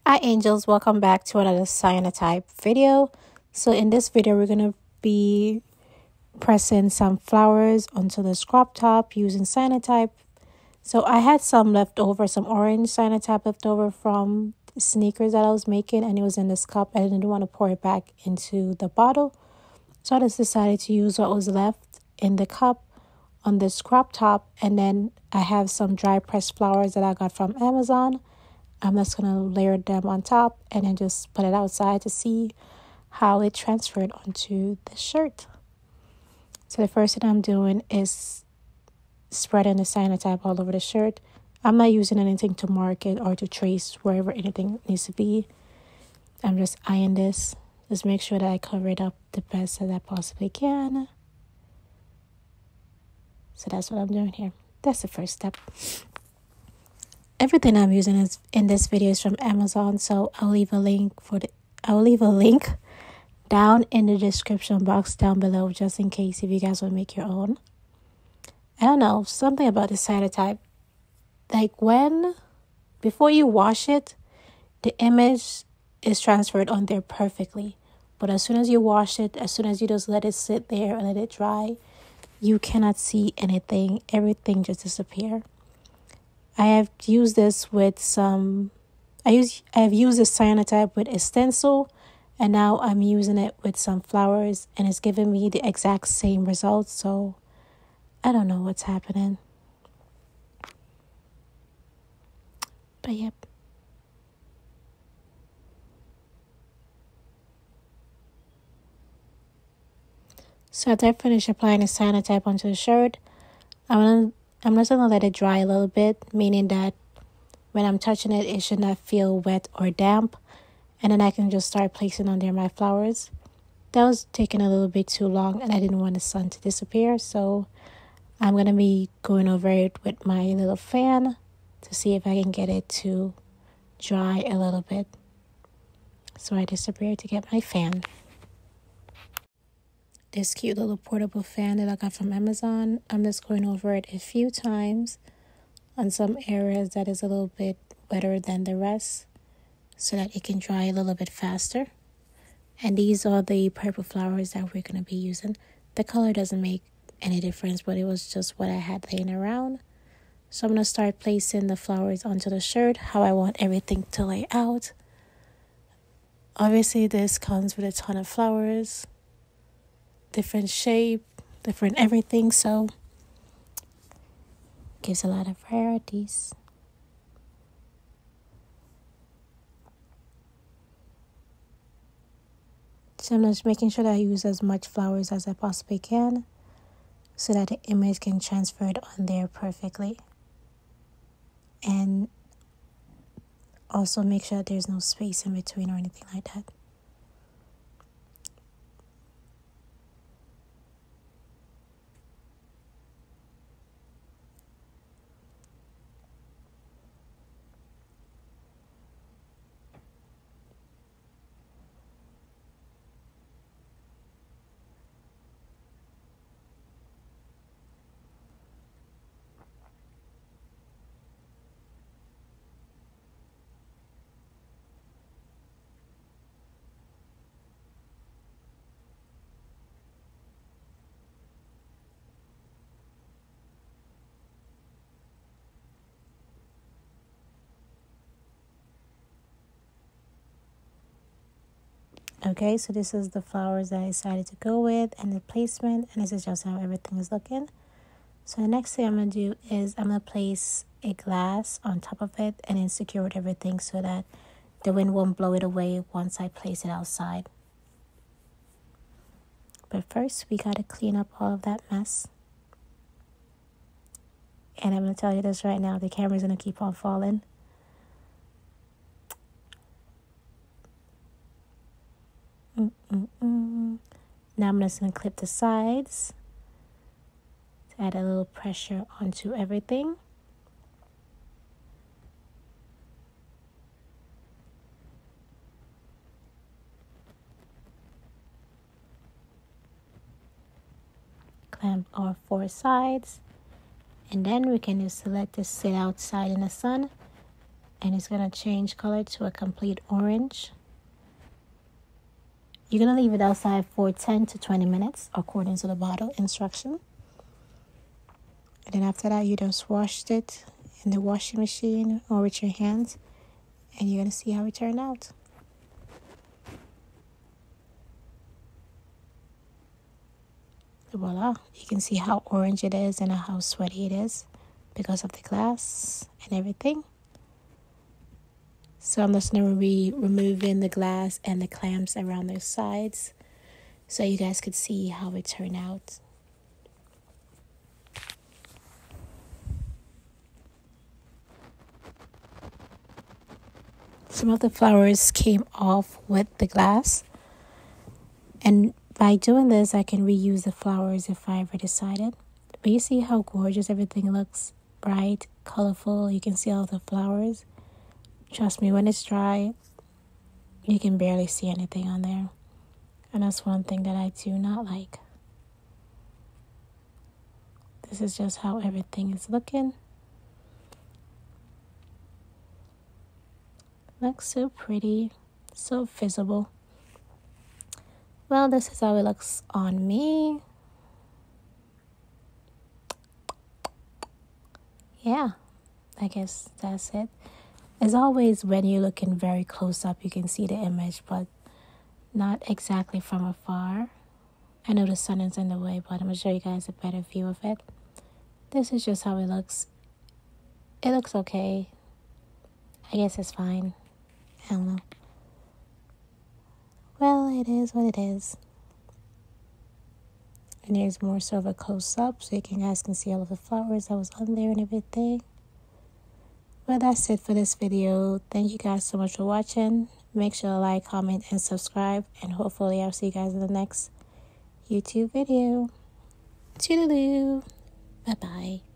Hi angels, welcome back to another Cyanotype video. So in this video we're going to be pressing some flowers onto the crop top using Cyanotype. So I had some left over, some orange Cyanotype left over from the sneakers that I was making, and it was in this cup. I didn't want to pour it back into the bottle, so I just decided to use what was left in the cup on this crop top. And then I have some dry pressed flowers that I got from Amazon. I'm just going to layer them on top and then just put it outside to see how it transferred onto the shirt. So the first thing I'm doing is spreading the Cyanotype all over the shirt. I'm not using anything to mark it or to trace wherever anything needs to be. I'm just eyeing this. Just make sure that I cover it up the best that I possibly can. So that's what I'm doing here. That's the first step. Everything I'm using is in this video is from Amazon, so I'll leave a link down in the description box down below just in case if you guys want to make your own. I don't know, something about the Cyanotype. Like before you wash it, the image is transferred on there perfectly. But as soon as you wash it, as soon as you just let it sit there and let it dry, you cannot see anything. Everything just disappears. I have used this with I have used this Cyanotype with a stencil, and now I'm using it with some flowers, and it's giving me the exact same results. So I don't know what's happening. But yep. So after I finish applying the Cyanotype onto the shirt, I'm just gonna let it dry a little bit, meaning that when I'm touching it, it should not feel wet or damp. And then I can just start placing on there my flowers. That was taking a little bit too long, and I didn't want the sun to disappear. So I'm going to be going over it with my little fan to see if I can get it to dry a little bit. So I disappeared to get my fan. This cute little portable fan that I got from Amazon. I'm just going over it a few times on some areas that is a little bit wetter than the rest, so that it can dry a little bit faster. And these are the purple flowers that we're going to be using. The color doesn't make any difference, but it was just what I had laying around. So I'm going to start placing the flowers onto the shirt, how I want everything to lay out. Obviously, this comes with a ton of flowers, different shape, different everything, so gives a lot of varieties. So I'm just making sure that I use as much flowers as I possibly can so that the image can transfer it on there perfectly. And also make sure that there's no space in between or anything like that. Okay, so this is the flowers that I decided to go with and the placement, and this is just how everything is looking. So the next thing I'm going to do is I'm going to place a glass on top of it and then secure everything so that the wind won't blow it away once I place it outside. But first, we got to clean up all of that mess. And I'm going to tell you this right now, the camera's going to keep on falling. Now I'm just going to clip the sides to add a little pressure onto everything. Clamp our 4 sides. And then we can just let this sit outside in the sun and it's going to change color to a complete orange. You're going to leave it outside for 10 to 20 minutes according to the bottle instruction. And then after that, you just washed it in the washing machine or with your hands, and you're going to see how it turned out. Voila, you can see how orange it is and how sweaty it is because of the glass and everything. So I'm just going to be removing the glass and the clamps around the sides so you guys could see how it turned out. Some of the flowers came off with the glass, and by doing this I can reuse the flowers if I ever decided. But you see how gorgeous everything looks, bright, colorful. You can see all the flowers. Trust me, when it's dry you can barely see anything on there, and that's one thing that I do not like. This is just how everything is looking. Looks so pretty, so visible. Well, this is how it looks on me. Yeah, I guess that's it. As always, when you're looking very close up, you can see the image, but not exactly from afar. I know the sun is in the way, but I'm going to show you guys a better view of it. This is just how it looks. It looks okay. I guess it's fine. I don't know. Well, it is what it is. And here's more so of a close-up so you guys can see all of the flowers that was on there and everything. Well, that's it for this video. Thank you guys so much for watching. Make sure to like, comment, and subscribe. And hopefully I'll see you guys in the next YouTube video. Toodaloo. Bye-bye.